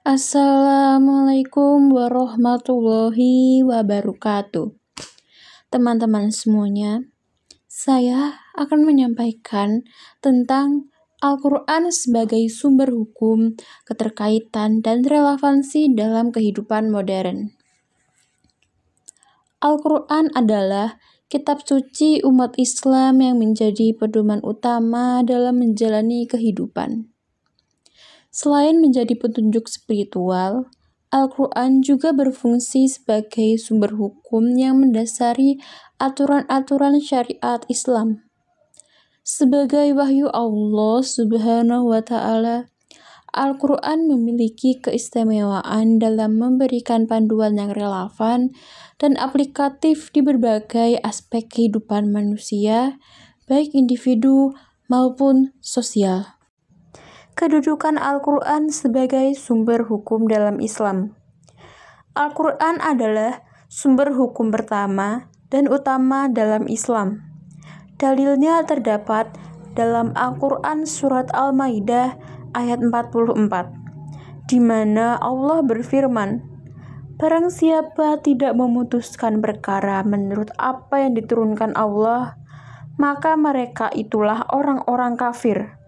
Assalamualaikum warahmatullahi wabarakatuh. Teman-teman semuanya, saya akan menyampaikan tentang Al-Quran sebagai sumber hukum, keterkaitan, dan relevansi dalam kehidupan modern. Al-Quran adalah kitab suci umat Islam yang menjadi pedoman utama dalam menjalani kehidupan. Selain menjadi petunjuk spiritual, Al-Quran juga berfungsi sebagai sumber hukum yang mendasari aturan-aturan syariat Islam. Sebagai wahyu Allah Subhanahu wa Ta'ala, Al-Quran memiliki keistimewaan dalam memberikan panduan yang relevan dan aplikatif di berbagai aspek kehidupan manusia, baik individu maupun sosial. Kedudukan Al-Quran sebagai sumber hukum dalam Islam. Al-Quran adalah sumber hukum pertama dan utama dalam Islam. Dalilnya terdapat dalam Al-Quran surat Al-Maidah ayat 44, di mana Allah berfirman, "Barang siapa tidak memutuskan perkara menurut apa yang diturunkan Allah, maka mereka itulah orang-orang kafir."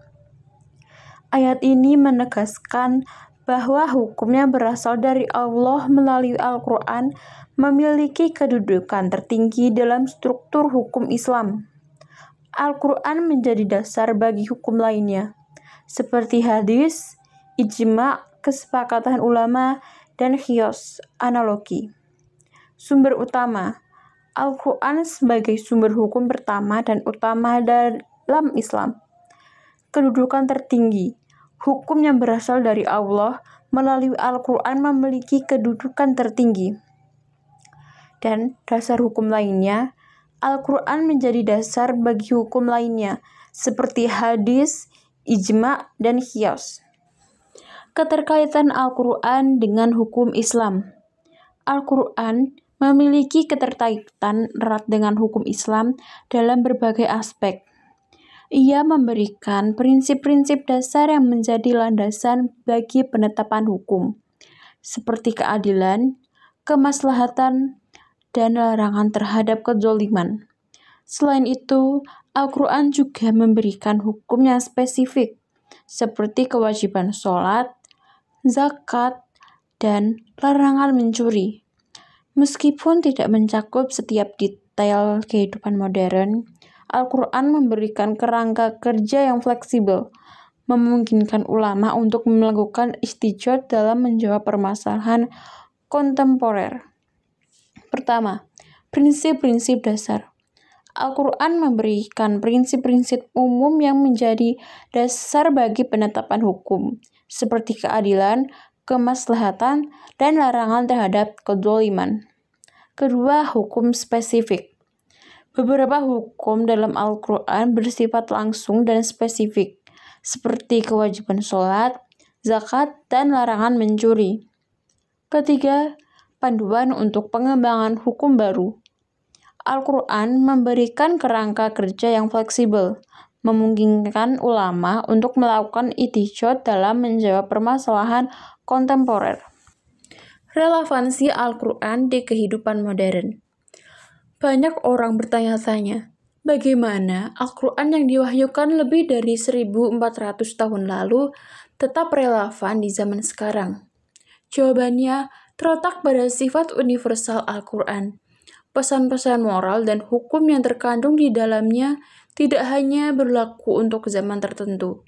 Ayat ini menegaskan bahwa hukum yang berasal dari Allah melalui Al-Quran memiliki kedudukan tertinggi dalam struktur hukum Islam. Al-Quran menjadi dasar bagi hukum lainnya, seperti hadis, ijma', kesepakatan ulama, dan qiyas, analogi. Sumber utama. Al-Quran sebagai sumber hukum pertama dan utama dalam Islam. Kedudukan tertinggi. Hukum yang berasal dari Allah melalui Al-Quran memiliki kedudukan tertinggi. Dan dasar hukum lainnya, Al-Quran menjadi dasar bagi hukum lainnya, seperti hadis, ijma', dan qiyas. Keterkaitan Al-Quran dengan hukum Islam. Al-Quran memiliki keterkaitan erat dengan hukum Islam dalam berbagai aspek. Ia memberikan prinsip-prinsip dasar yang menjadi landasan bagi penetapan hukum, seperti keadilan, kemaslahatan, dan larangan terhadap kezaliman. Selain itu, Al-Quran juga memberikan hukum yang spesifik, seperti kewajiban sholat, zakat, dan larangan mencuri. Meskipun tidak mencakup setiap detail kehidupan modern, Al-Quran memberikan kerangka kerja yang fleksibel, memungkinkan ulama untuk melakukan istijad dalam menjawab permasalahan kontemporer. Pertama, prinsip-prinsip dasar. Al-Quran memberikan prinsip-prinsip umum yang menjadi dasar bagi penetapan hukum, seperti keadilan, kemaslahatan, dan larangan terhadap kezaliman. Kedua, hukum spesifik. Beberapa hukum dalam Al-Quran bersifat langsung dan spesifik, seperti kewajiban sholat, zakat, dan larangan mencuri. Ketiga, panduan untuk pengembangan hukum baru. Al-Quran memberikan kerangka kerja yang fleksibel, memungkinkan ulama untuk melakukan ijtihad dalam menjawab permasalahan kontemporer. Relevansi Al-Quran di kehidupan modern. Banyak orang bertanya-tanya, bagaimana Al-Quran yang diwahyukan lebih dari 1400 tahun lalu tetap relevan di zaman sekarang? Jawabannya terletak pada sifat universal Al-Quran. Pesan-pesan moral dan hukum yang terkandung di dalamnya tidak hanya berlaku untuk zaman tertentu,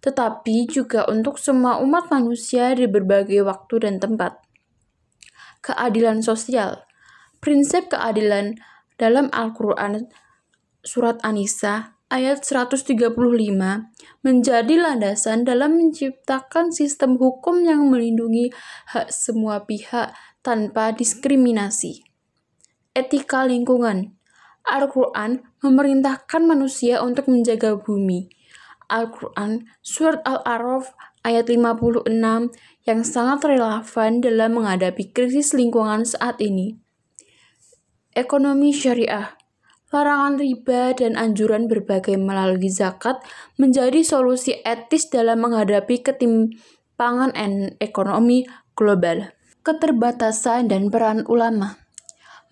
tetapi juga untuk semua umat manusia di berbagai waktu dan tempat. Keadilan sosial. Prinsip keadilan dalam Al-Quran surat An-Nisa ayat 135 menjadi landasan dalam menciptakan sistem hukum yang melindungi hak semua pihak tanpa diskriminasi. Etika lingkungan. Al-Quran memerintahkan manusia untuk menjaga bumi. Al-Quran surat Al-A'raf ayat 56 yang sangat relevan dalam menghadapi krisis lingkungan saat ini. Ekonomi syariah. Larangan riba dan anjuran berbagi melalui zakat menjadi solusi etis dalam menghadapi ketimpangan pangan dan ekonomi global. Keterbatasan dan peran ulama.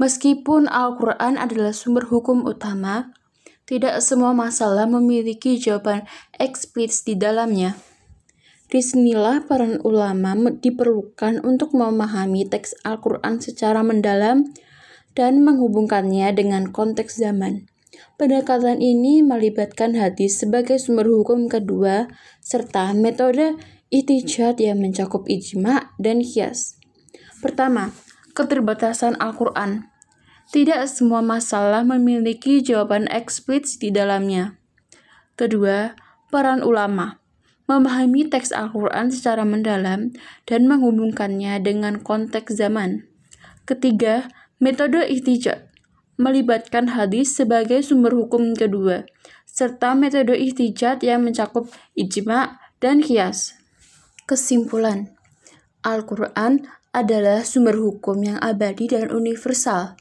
Meskipun Al-Quran adalah sumber hukum utama, tidak semua masalah memiliki jawaban eksplisit di dalamnya. Disinilah peran ulama diperlukan untuk memahami teks Al-Quran secara mendalam dan menghubungkannya dengan konteks zaman. Pendekatan ini melibatkan hadis sebagai sumber hukum kedua, serta metode ihtijaj yang mencakup ijma dan qiyas. Pertama, keterbatasan Al-Quran. Tidak semua masalah memiliki jawaban eksplisit di dalamnya. Kedua, peran ulama. Memahami teks Al-Quran secara mendalam dan menghubungkannya dengan konteks zaman. Ketiga, metode ihtijaj. Melibatkan hadis sebagai sumber hukum kedua, serta metode ihtijaj yang mencakup ijma dan qiyas. Kesimpulan, Al-Quran adalah sumber hukum yang abadi dan universal.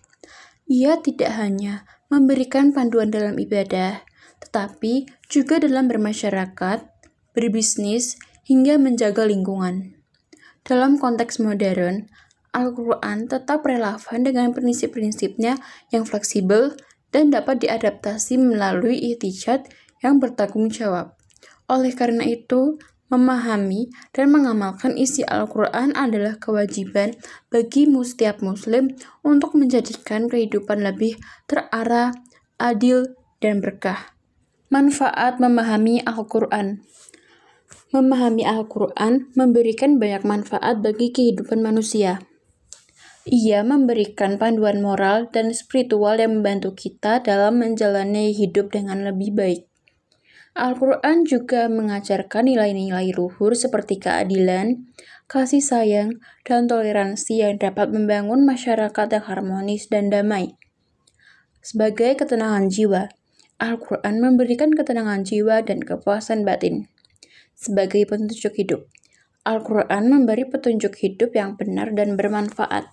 Ia tidak hanya memberikan panduan dalam ibadah, tetapi juga dalam bermasyarakat, berbisnis, hingga menjaga lingkungan. Dalam konteks modern, Al-Quran tetap relevan dengan prinsip-prinsipnya yang fleksibel dan dapat diadaptasi melalui ihtijaj yang bertanggung jawab. Oleh karena itu, memahami dan mengamalkan isi Al-Quran adalah kewajiban bagi setiap muslim untuk menjadikan kehidupan lebih terarah, adil, dan berkah. Manfaat memahami Al-Quran. Memahami Al-Quran memberikan banyak manfaat bagi kehidupan manusia. Ia memberikan panduan moral dan spiritual yang membantu kita dalam menjalani hidup dengan lebih baik. Al-Quran juga mengajarkan nilai-nilai luhur seperti keadilan, kasih sayang, dan toleransi yang dapat membangun masyarakat yang harmonis dan damai. Sebagai ketenangan jiwa, Al-Quran memberikan ketenangan jiwa dan kepuasan batin. Sebagai petunjuk hidup, Al-Quran memberi petunjuk hidup yang benar dan bermanfaat.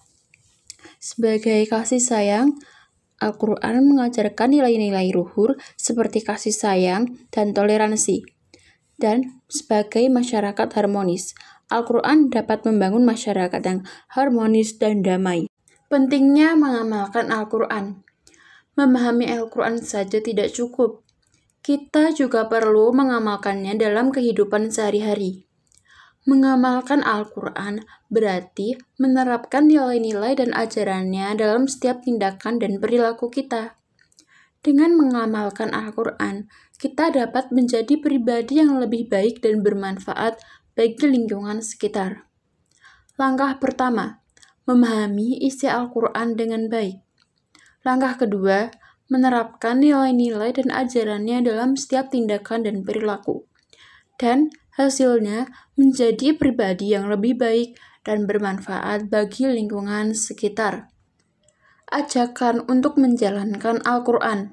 Sebagai kasih sayang, Al-Quran mengajarkan nilai-nilai luhur seperti kasih sayang dan toleransi. Dan sebagai masyarakat harmonis, Al-Quran dapat membangun masyarakat yang harmonis dan damai. Pentingnya mengamalkan Al-Quran. Memahami Al-Quran saja tidak cukup. Kita juga perlu mengamalkannya dalam kehidupan sehari-hari. Mengamalkan Al-Quran berarti menerapkan nilai-nilai dan ajarannya dalam setiap tindakan dan perilaku kita. Dengan mengamalkan Al-Quran, kita dapat menjadi pribadi yang lebih baik dan bermanfaat bagi lingkungan sekitar. Langkah pertama, memahami isi Al-Quran dengan baik. Langkah kedua, menerapkan nilai-nilai dan ajarannya dalam setiap tindakan dan perilaku. Dan hasilnya menjadi pribadi yang lebih baik dan bermanfaat bagi lingkungan sekitar. Ajakan untuk menjalankan Al-Quran.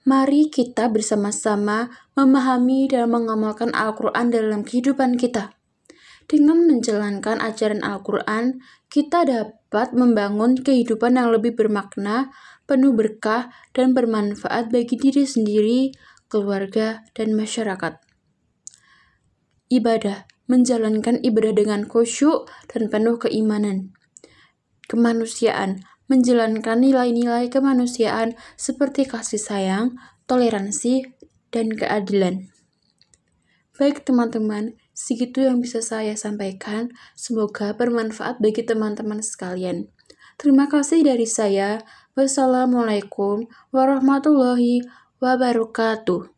Mari kita bersama-sama memahami dan mengamalkan Al-Quran dalam kehidupan kita. Dengan menjalankan ajaran Al-Quran, kita dapat membangun kehidupan yang lebih bermakna, penuh berkah, dan bermanfaat bagi diri sendiri, keluarga, dan masyarakat. Ibadah, menjalankan ibadah dengan khusyuk dan penuh keimanan. Kemanusiaan, menjalankan nilai-nilai kemanusiaan seperti kasih sayang, toleransi, dan keadilan. Baik teman-teman, segitu yang bisa saya sampaikan. Semoga bermanfaat bagi teman-teman sekalian. Terima kasih dari saya. Wassalamualaikum warahmatullahi wabarakatuh.